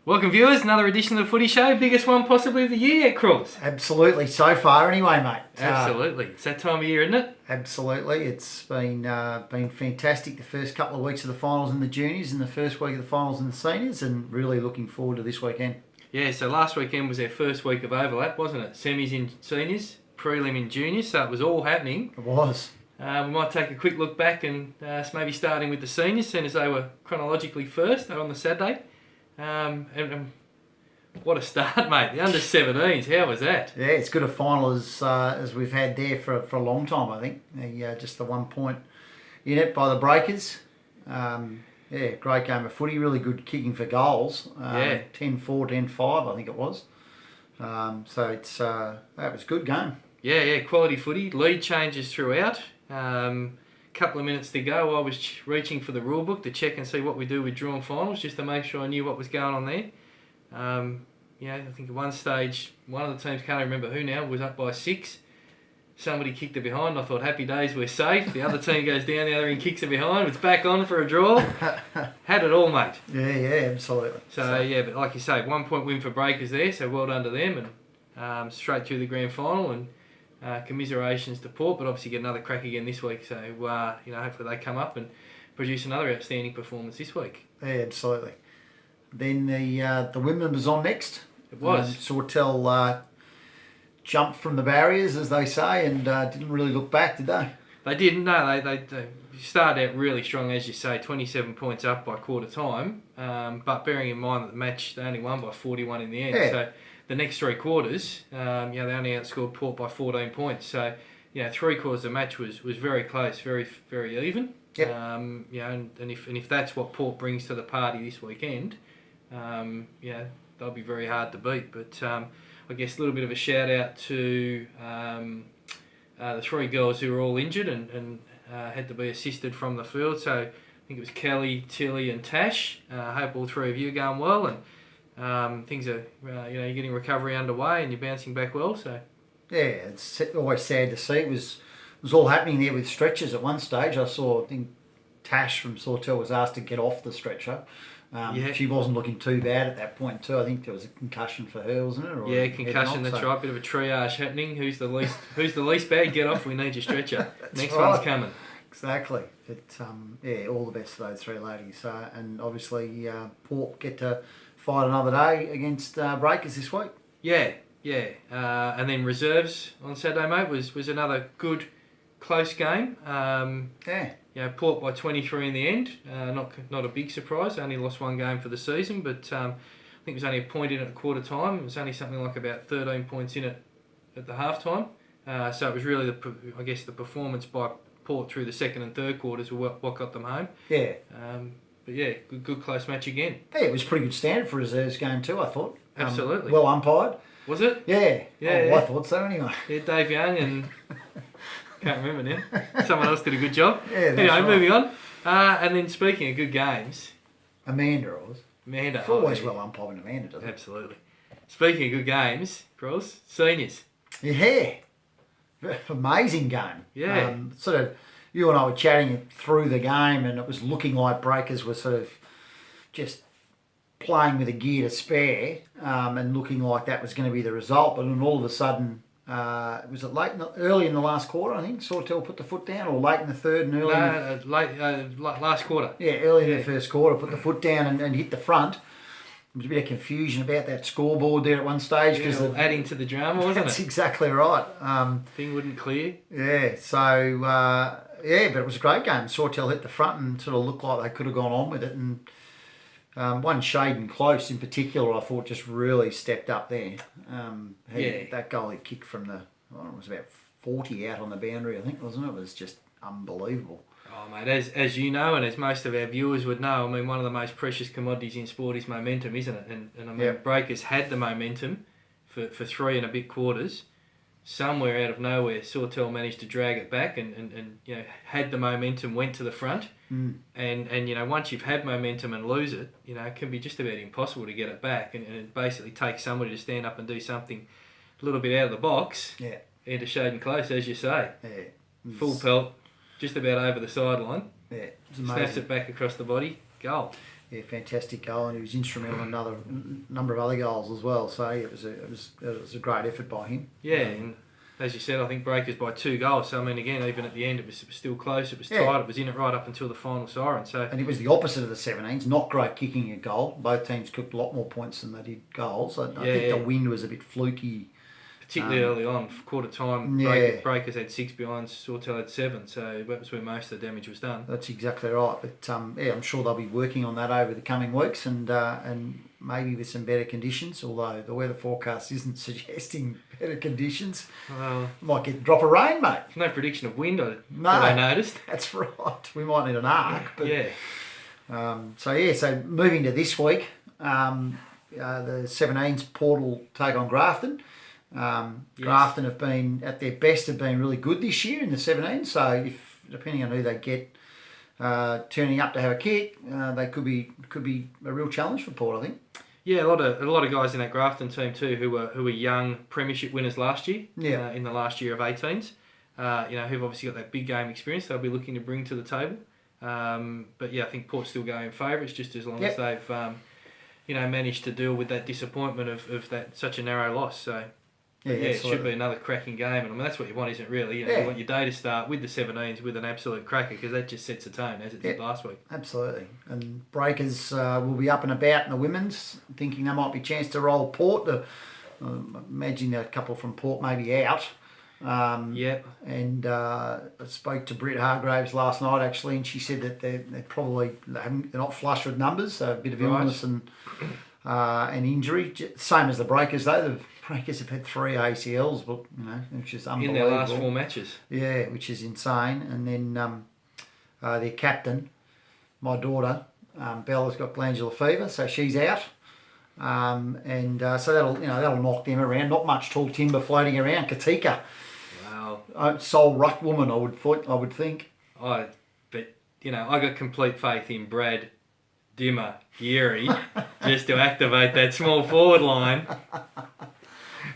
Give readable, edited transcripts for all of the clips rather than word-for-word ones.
Welcome viewers, another edition of the Footy Show, biggest one possibly of the year, Crawls. Absolutely, so far anyway, mate. Absolutely, it's that time of year, isn't it? Absolutely, it's been fantastic the first couple of weeks of the finals in the juniors and the first week of the finals in the seniors, and really looking forward to this weekend. Yeah, so last weekend was our first week of overlap, wasn't it? Semis in seniors, prelim in juniors, so it was all happening. It was. We might take a quick look back and maybe starting with the seniors, seeing as they were chronologically first, they were on the Saturday. And what a start, mate. The under-17s, how was that? Yeah, it's good a final as we've had there for a long time, I think. Just the 1 point in it by the Breakers. Yeah, great game of footy, really good kicking for goals. 10-4, 10-5, I think it was. So it's that was a good game. Yeah, quality footy. Lead changes throughout. Couple of minutes to go, I was reaching for the rule book to check and see what we do with drawn finals, just to make sure I knew what was going on there. I think at one stage, one of the teams, can't remember who now, was up by 6. Somebody kicked it behind. I thought, happy days, we're safe. The other team goes down, the other end kicks it behind. It's back on for a draw. Had it all, mate. Yeah, absolutely. So, but like you say, 1 point win for Breakers there, so well done to them. And straight through the grand final. And commiserations to Port, but obviously get another crack again this week. So, hopefully they come up and produce another outstanding performance this week. Yeah, absolutely. Then the women was on next. It was. Sawtell jumped from the barriers, as they say, and didn't really look back, did they? They didn't. No, they started out really strong, as you say, 27 points up by quarter time. But bearing in mind that the match, they only won by 41 in the end. Yeah. So the next 3 quarters, they only outscored Port by 14 points. So, 3 quarters of the match was very close, very, very even. Yep. And if that's what Port brings to the party this weekend, they'll be very hard to beat. But I guess a little bit of a shout out to the 3 girls who were all injured and had to be assisted from the field. So I think it was Kelly, Tilly and Tash. I hope all 3 of you are going well, and things are, you're getting recovery underway and you're bouncing back well. So yeah, it's always sad to see. It was all happening there with stretchers at one stage. I think Tash from Sawtell was asked to get off the stretcher. She wasn't looking too bad at that point too. I think there was a concussion for her, wasn't it? Or concussion. That's right. Bit of a triage happening. Who's the least bad? Get off. We need your stretcher. Next right. One's coming. Exactly. But all the best to those 3 ladies. And obviously Port get to fight another day against Breakers this week. Yeah. And then reserves on Saturday, mate, was another good, close game. Port by 23 in the end. Not a big surprise. They only lost 1 game for the season, but I think it was only a point in at quarter time. It was only something like about 13 points in it at the half time. So it was really the performance by Port through the second and third quarters were what got them home. Yeah. Good close match again. Yeah, it was pretty good standard for a reserves game too, I thought. Absolutely. Well umpired. Was it? Yeah. Yeah. I thought so anyway. Yeah, Dave Young and can't remember now. Someone else did a good job. Yeah, that's anyway, right. Moving on. And then speaking of good games, Amanda was. Amanda. It's always well umpired when Amanda does it. Absolutely. Speaking of good games, Cross, seniors. Yeah. Amazing game. Yeah. Sort of, you and I were chatting through the game, and it was looking like Breakers were sort of just playing with a gear to spare, and looking like that was going to be the result. But then all of a sudden, was it early in the last quarter? I think Sawtell put the foot down, or late in the third and early. Last quarter. Yeah, early in the first quarter, put the foot down and hit the front. There was a bit of confusion about that scoreboard there at one stage because adding to the drama, wasn't that's it? exactly right. Thing wouldn't clear. Yeah, so but it was a great game. Sawtell hit the front and sort of looked like they could have gone on with it. And one Shaden Close in particular, I thought just really stepped up there. That goal he kicked from it was about 40 out on the boundary, I think, wasn't it? It was just unbelievable. Oh, mate, as you know, and as most of our viewers would know, I mean, one of the most precious commodities in sport is momentum, isn't it? And I mean, Breakers had the momentum for 3 and a bit quarters. Somewhere out of nowhere, Sawtell managed to drag it back and had the momentum, went to the front. And once you've had momentum and lose it, it can be just about impossible to get it back. And it basically takes somebody to stand up and do something a little bit out of the box. Yeah. Into Shaden Close, as you say. Yeah. Full pelt, just about over the sideline. Yeah. Snaps it back across the body. Goal. fantastic goal, and he was instrumental in another number of other goals as well. So it was a great effort by him. Yeah, and as you said, I think Breakers by 2 goals. So I mean, again, even at the end, it was still close. It was tight. It was in it right up until the final siren. So and it was the opposite of the 17s. Not great kicking a goal. Both teams cooked a lot more points than they did goals. I think the wind was a bit fluky. Particularly early on, quarter time, Breakers had 6 behind, Sawtell had 7, so that was where most of the damage was done. That's exactly right. But I'm sure they'll be working on that over the coming weeks and maybe with some better conditions. Although the weather forecast isn't suggesting better conditions, might drop of rain, mate. No prediction of wind. I noticed. That's right. We might need an arc. But, yeah. So moving to this week, the 17s portal take on Grafton. Grafton have been at their best, have been really good this year in the 17. So if depending on who they get turning up to have a kick, they could be a real challenge for Port, I think. Yeah, a lot of guys in that Grafton team too who were young premiership winners last year. Yeah. In the last year of 18s, who've obviously got that big game experience they'll be looking to bring to the table. But yeah, I think Port's still going favourites just as long as they've managed to deal with that disappointment of that such a narrow loss. So. Yeah, it should be another cracking game, and I mean that's what you want, isn't it? Really, you want your day to start with the 17s with an absolute cracker because that just sets the tone as it did last week. Absolutely, and Breakers will be up and about in the women's, thinking there might be a chance to roll Port. Imagine a couple from Port maybe out. And I spoke to Britt Hargraves last night actually, and she said that they're not flush with numbers, so a bit of illness and injury. Same as the Breakers though. The Breakers have had 3 ACLs, but which is unbelievable. In their last 4 matches. Yeah, which is insane. And then their captain, my daughter, Bella's got glandular fever, so she's out. So that'll knock them around. Not much tall timber floating around. Katika, wow, sole ruck woman, I would think. I got complete faith in Brad Dimmer Geary just to activate that small forward line.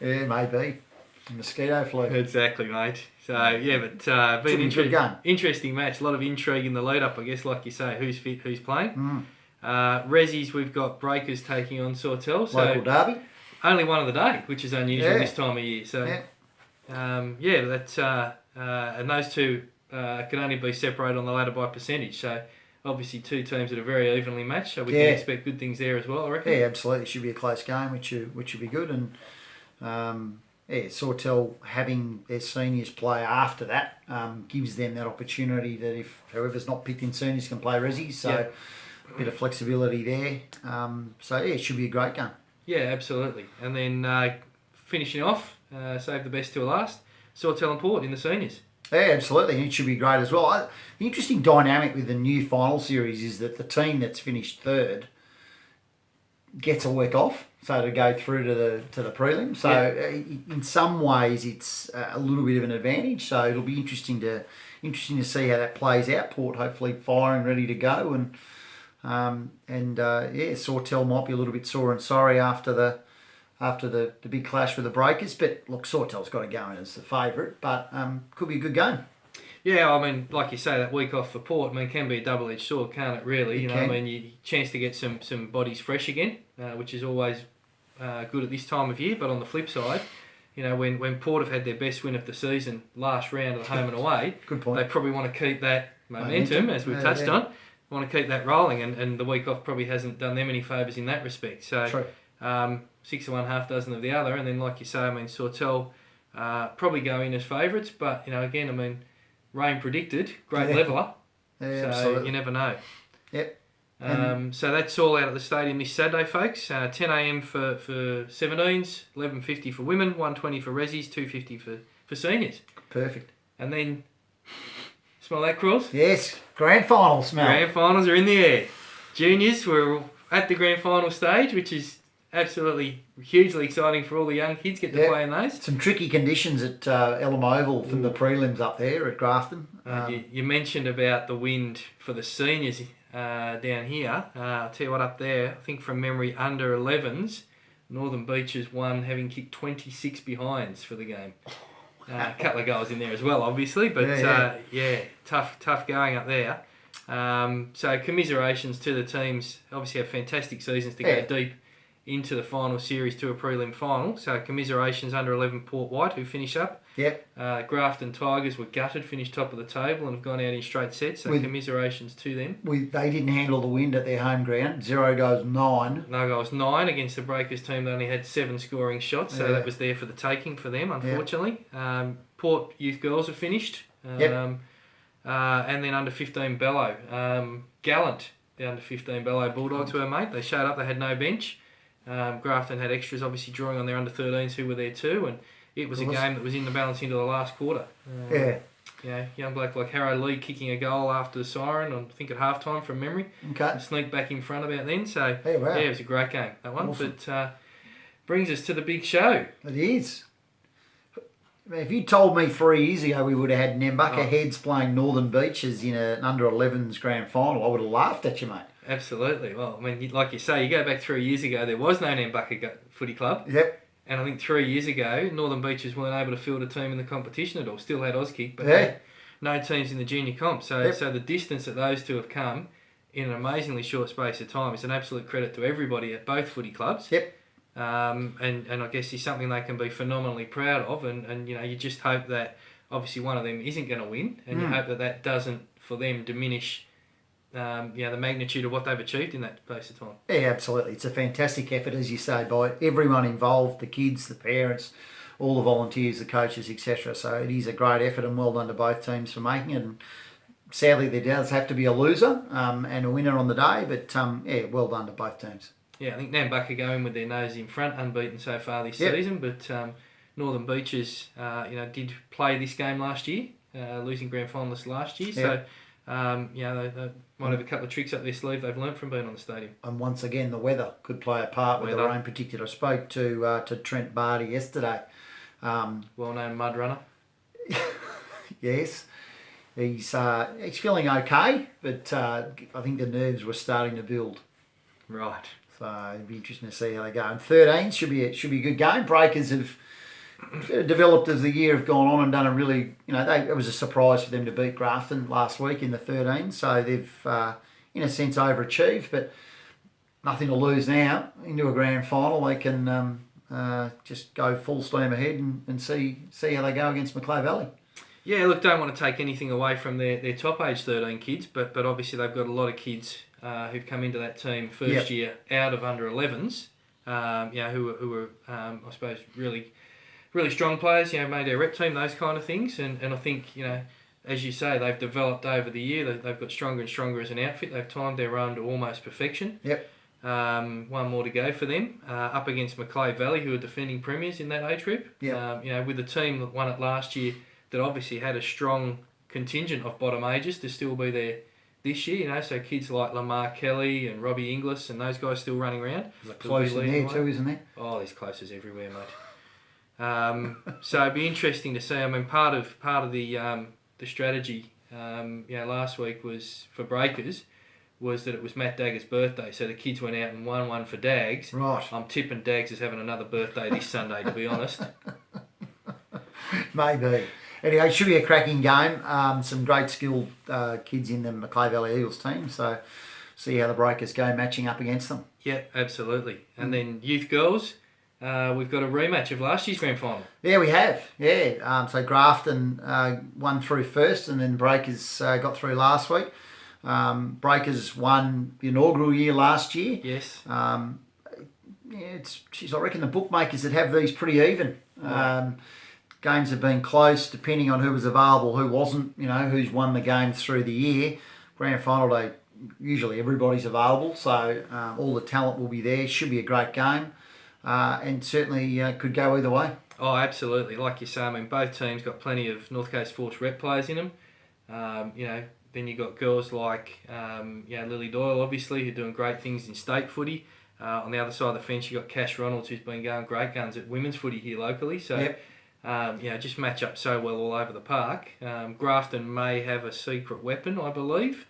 Yeah, maybe. Mosquito flu. Exactly, mate. So, been an interesting match. A lot of intrigue in the lead-up, I guess, like you say. Who's fit, who's playing. Resis, we've got Breakers taking on Sawtell. So local derby. Only one of the day, which is unusual this time of year. So, and those two can only be separated on the ladder by percentage. So, obviously, 2 teams that are very evenly matched, so we can expect good things there as well, I reckon. Yeah, absolutely. It should be a close game, which would be good. And Sawtell having their seniors play after that gives them that opportunity that if whoever's not picked in seniors can play Resi, so a bit of flexibility there. It should be a great game. Yeah, absolutely. And then finishing off, save the best till last, Sawtell and Port in the seniors. Yeah, absolutely. It should be great as well. The interesting dynamic with the new final series is that the team that's finished third gets a week off, so to go through to the prelim. So in some ways, it's a little bit of an advantage. So it'll be interesting to see how that plays out. Port hopefully firing, ready to go, and Sawtell might be a little bit sore and sorry after the big clash with the Breakers. But look, Sawtell's got to go in as the favourite, but could be a good game. Yeah, I mean, like you say, that week off for Port, can be a double-edged sword, can't it, really? You chance to get some bodies fresh again, which is always good at this time of year. But on the flip side, when Port have had their best win of the season, last round of the home and away, good point. They probably want to keep that momentum, as we've touched on. Want to keep that rolling, and the week off probably hasn't done them any favours in that respect. So, true. 6 of one, half dozen of the other, and then, like you say, Sawtell probably go in as favourites, but, again, rain predicted, great leveller. Yeah, so absolutely. You never know. Yep. So that's all out at the stadium this Saturday, folks. 10 a.m. for 17s, 11:50 for women, 1:20 for Resis, 2:50 for seniors. Perfect. And then, smell that, Crawls? Yes, grand final smell. Grand finals are in the air. Juniors, we're at the grand final stage, which is absolutely hugely exciting for all the young kids get to play in those. Some tricky conditions at Elam Oval from the prelims up there at Grafton. You mentioned about the wind for the seniors down here. I'll tell you what, up there, I think from memory, under 11s, Northern Beaches won, having kicked 26 behinds for the game. A couple of goals in there as well, obviously, but tough going up there. So commiserations to the teams. Obviously have fantastic seasons to go deep into the final series to a prelim final. So commiserations under 11 Port White who finish up. Yep. Grafton Tigers were gutted, finished top of the table and have gone out in straight sets. So commiserations to them. They didn't handle the wind at their home ground. 0 goals 9. No goals 9 against the Breakers team. They only had 7 scoring shots. So that was there for the taking for them, unfortunately. Port Youth Girls have finished. And then under 15 Bello. Gallant, the under 15 Bello Bulldogs were, mate. They showed up, they had no bench. Grafton had extras, obviously drawing on their under 13s who were there too, and it was a game that was in the balance into the last quarter. Young bloke like Harrow Lee kicking a goal after the siren, I think at half time from memory. Okay. Sneaked back in front about then, so it was a great game, that one. Awesome. But brings us to the big show. It is. If you told me 3 years ago we would have had Nambucca Heads playing Northern Beaches in an under 11s grand final, I would have laughed at you, mate. Absolutely. Well, I mean, like you say, you go back 3 years ago, there was no Nambucca Footy Club. Yep. And I think 3 years ago, Northern Beaches weren't able to field a team in the competition at all. Still had Auskick, but had no teams in the junior comp. So the distance that those two have come in an amazingly short space of time is an absolute credit to everybody at both footy clubs. Yep. And I guess it's something they can be phenomenally proud of. And you just hope that obviously one of them isn't going to win, and you hope that doesn't, for them, diminish the magnitude of what they've achieved in that space of time. Yeah, absolutely. It's a fantastic effort, as you say, by everyone involved, the kids, the parents, all the volunteers, the coaches, etc. So it is a great effort, and well done to both teams for making it. And sadly, there does have to be a loser and a winner on the day, but well done to both teams. Yeah, I think Nambucca going with their nose in front, unbeaten so far this season, but Northern Beaches, did play this game last year, losing grand finalists last year, so... they might have a couple of tricks up their sleeve they've learnt from being on the stadium. And once again, the weather could play a part with their own particular. I spoke to Trent Barty yesterday. Well-known mud runner. Yes. He's feeling okay, but I think the nerves were starting to build. Right. So it'd be interesting to see how they go. And 13 should be a good game. Breakers have developed as the year have gone on and done a really, it was a surprise for them to beat Grafton last week in the 13. So they've, in a sense, overachieved, but nothing to lose now. Into a grand final, they can just go full steam ahead and see how they go against Macleay Valley. Yeah, look, don't want to take anything away from their top age 13 kids, but obviously they've got a lot of kids who've come into that team first year out of under 11s, who were, I suppose, really strong players, made their rep team, those kind of things. And I think, as you say, they've developed over the year. They've got stronger and stronger as an outfit. They've timed their run to almost perfection. Yep. One more to go for them. Up against Macleay Valley, who are defending premiers in that age group. Yep. With a team that won it last year that obviously had a strong contingent of bottom ages to still be there this year, so kids like Lamar Kelly and Robbie Inglis and those guys still running around. Close in there too, isn't there? Oh, there's closes everywhere, mate. So it'd be interesting to see. I mean, part of the strategy, last week was for Breakers, was that it was Matt Dagger's birthday, so the kids went out and won one for Dags. Right. I'm tipping Dags is having another birthday this Sunday, to be honest. Maybe. Anyway, it should be a cracking game. Some great skilled kids in the Macleay Valley Eagles team, so see how the Breakers go matching up against them. Yeah, absolutely. And then youth girls. We've got a rematch of last year's grand final. Yeah, we have. Yeah. So Grafton won through first, and then Breakers got through last week. Breakers won the inaugural year last year. Yes. I reckon the bookmakers that have these pretty even. Games have been close, depending on who was available, who wasn't. Who's won the game through the year. Grand final day, usually everybody's available, so all the talent will be there. Should be a great game. And certainly could go either way. Oh, absolutely. Like you say, I mean, both teams got plenty of North Coast Force rep players in them. Then you got girls like Lily Doyle, obviously, who are doing great things in state footy. On the other side of the fence, you got Cash Ronalds, who's been going great guns at women's footy here locally. So, just match up so well all over the park. Grafton may have a secret weapon, I believe.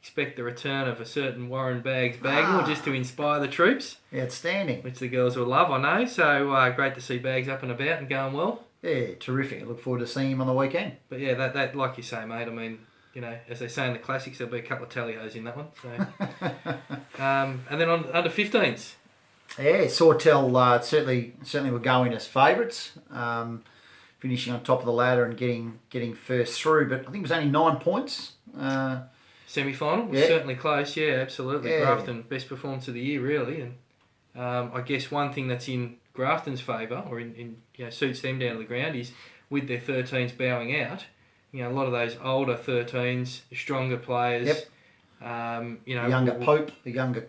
Expect the return of a certain Warren Bagwell just to inspire the troops. Outstanding. Which the girls will love, I know. So great to see Bags up and about and going well. Yeah, terrific. I look forward to seeing him on the weekend. But yeah, that like you say, mate, I mean, as they say in the classics, there'll be a couple of tally-hos in that one. So, and then on under 15s. Yeah, Sawtell certainly were going as favourites, finishing on top of the ladder and getting first through. But I think it was only 9 points. Semi-final was certainly close. Yeah, absolutely. Yeah. Grafton best performance of the year, really. And I guess one thing that's in Grafton's favour, or in suits them down to the ground, is with their 13s bowing out. A lot of those older 13s, stronger players. Yep. Younger Pope, the younger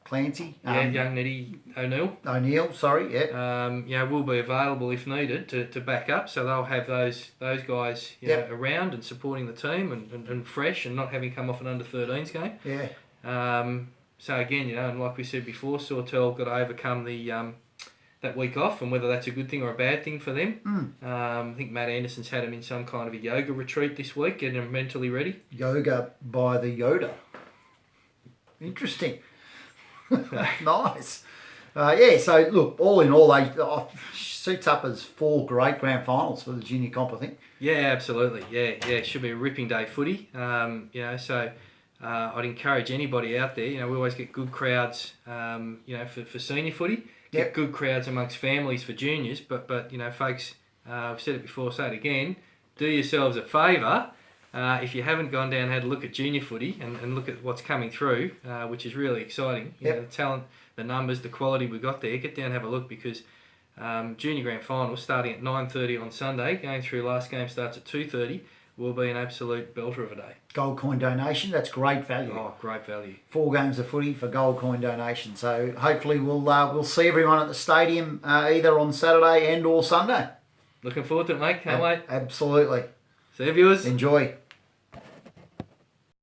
Clancy. Young Nettie O'Neill. Sorry, yeah. Will be available if needed to back up. So they'll have those guys around and supporting the team and fresh and not having come off an under 13s game. Yeah. So again, and like we said before, Sawtell got to overcome the that week off, and whether that's a good thing or a bad thing for them. I think Matt Anderson's had him in some kind of a yoga retreat this week, getting him mentally ready. Yoga by the Yoda. Interesting. Nice. So look, all in all, they suits up as 4 great grand finals for the junior comp, I think. Yeah, absolutely. Yeah, it should be a ripping day footy. So I'd encourage anybody out there. We always get good crowds. For senior footy. Get good crowds amongst families for juniors, but folks, I've said it before, say it again. Do yourselves a favour. If you haven't gone down and had a look at junior footy and look at what's coming through, which is really exciting. The talent, the numbers, the quality we got there. Get down and have a look, because junior grand final starting at 9:30 on Sunday, going through last game starts at 2:30, will be an absolute belter of a day. Gold coin donation, that's great value. Oh, great value. 4 games of footy for gold coin donation. So hopefully we'll see everyone at the stadium either on Saturday and or Sunday. Looking forward to it, mate. Can't wait. Absolutely. See you, viewers. Enjoy.